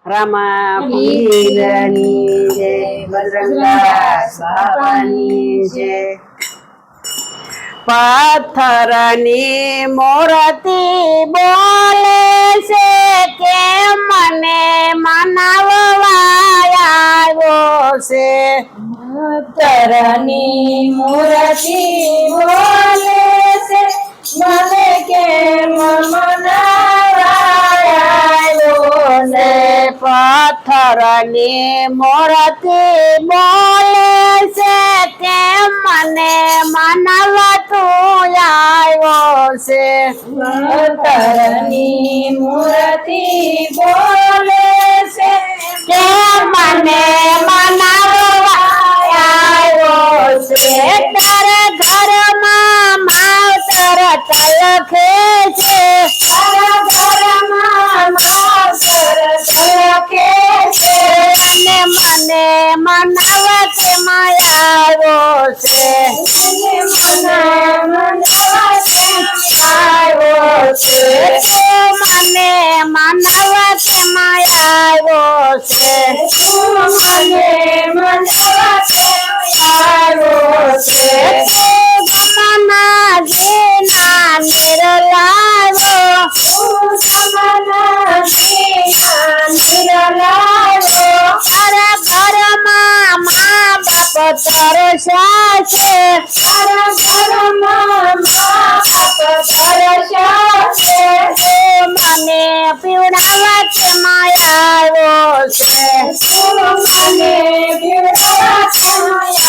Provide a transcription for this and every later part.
રામા પીરની જય, બજરંગદાસ બાપાની જય। પથ્થરની મૂર્તિ બોલે છે કે મને મનાવવા આવ્યો છે। પથ્થરની મૂર્તિ બોલે છે મને કેમ મનાવવા આવ્યો છે। પથ્થરની મૂર્તિ બોલે છે કે મને મનાવવા તું આવ્યો છે। પથ્થરની મૂર્તિ બોલે છે કે મને મનાવવા આવ્યો છે। તારા ઘરમાં માવતર તલખે છે, તારા ઘરમાં માવતર તલખે છે, અને મને મનાવવા તેમાં આવ્યો છે। મને મનાવવા આવ્યો છે। મને મનાવવા તેમાં આવ્યો છે। તું મને મનાવવા આવ્યો છે। ગમના જીના નિરલાવો, તું સમના જીના નિરલાવો, તારા ઘરમાં મા બાપ તરસ્યા છે, તારા ઘરમાં મા બાપ તરસ્યા છે, મને પીવડાવવા તેમાં આવ્યો છે। તું મને પીવડાવવા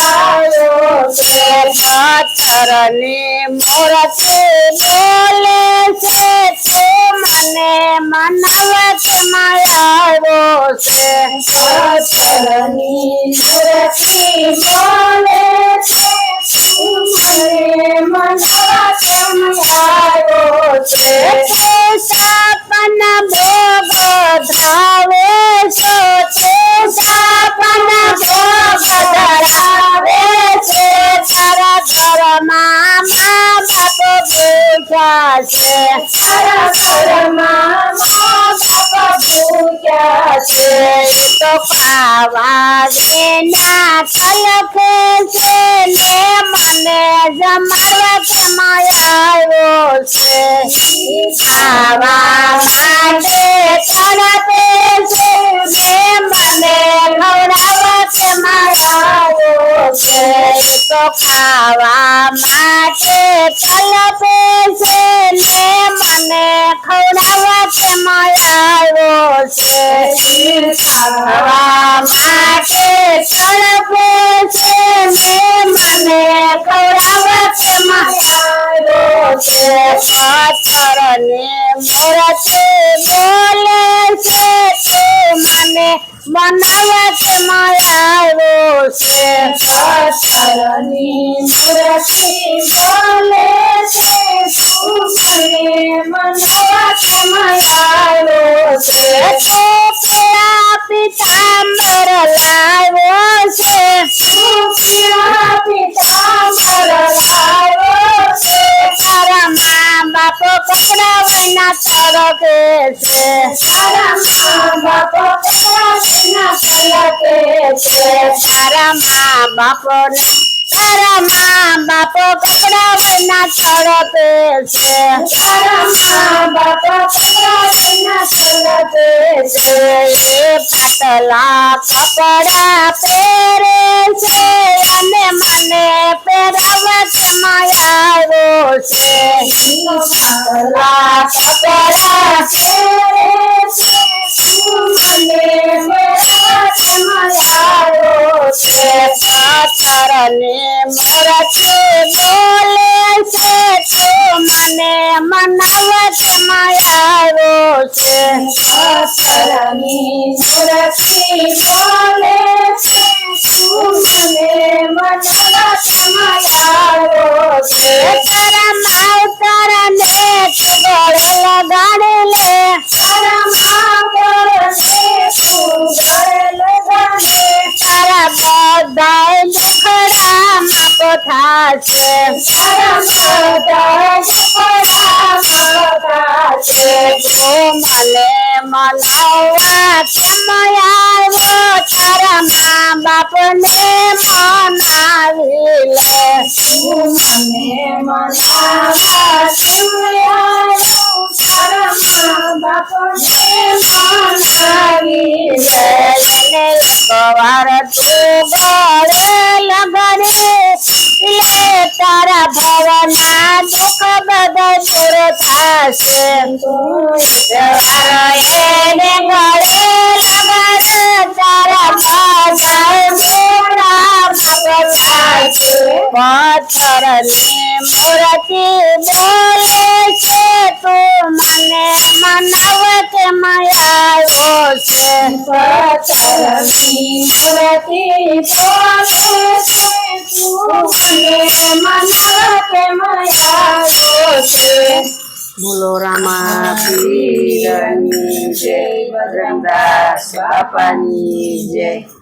આવ્યો છે। પથ્થરની મૂર્તિ બોલે છે તું મને મનાવવા તેમાં આવ્યો છે। પથ્થરની મૂર્તિ બોલે છે તું મને મનાવવા આવ્યો છે। સપન ભોગ ધરાવે છો, સપન ભોગ ધરાવે છે, તારા ઘરમાં મા બાપ ભૂખ્યા છે, તારા ઘરમાં મા બાપ ભૂખ્યા છે, તો ખાવા વિના તલખે છે ને મને જમાડવા તેમાં આવ્યો છે। ખાવા માટે તડપે છે ને મને ખવડાવવા તેમાં આવ્યો છે। તો ખાવા માટે તલપે છે ને મને ખવડાવવા તેમાં આવ્યો છે। ખાવા માટે તડપે છે ને મને ખવડાવવા તેમાં આવ્યો છે। પથ્થરની મૂર્તિ બોલે છે તું મને મનાવવા તેમાં આવ્યો છે। પથ્થરની મૂર્તિ બોલે છે તું મને મનાવવા આવ્યો છે। પીળા પીતાંબર લાવ્યો છે, તું પીળા પીતાંબર લાવ્યો છે, તારા મા બાપ કપડા વિના તડકે છે, તારા મા બાપ કપડા વિના તલકે છે, તારા મા બાપ કપડા વિના તડકે છે, તારા મા બાપ કપડા વિના તલકે છે, એ પાતળા કપડા પહેરે છે અને મને પહેરાવવા તેમાં આવ્યો છે। પાતળા કપડા પહેરે છે તું મને મનાવવા આવ્યો છે। પથ્થરની મૂર્તિ બોલે છે તું મને મનાવવા તેમાં આવ્યો છે। પથ્થરની મૂર્તિ બોલે છે તું મને મનાવવા આવ્યો છે। તારા માવતરને તું ગળે લગાડી લે, તારા માવતરને તું ગળે લગાડે, તારા બધાય દુખડા માફ થાશે, તારા બધા દુખડા માફ થાશે। તું મને મનાવવા કેમ સવારો એને ગળે લગાડ તારા પાછળ મોરામાં પધાર છે. પથ્થરની મૂર્તિ બોલે છે તું મને મનાવ કે આવ્યો છે. પથ્થરની મૂર્તિ બોલે છે તું મને મનાવ કે આવ્યો છે. બોલો રામા પીરની જય, બજરંગદાસ બાપાની જય.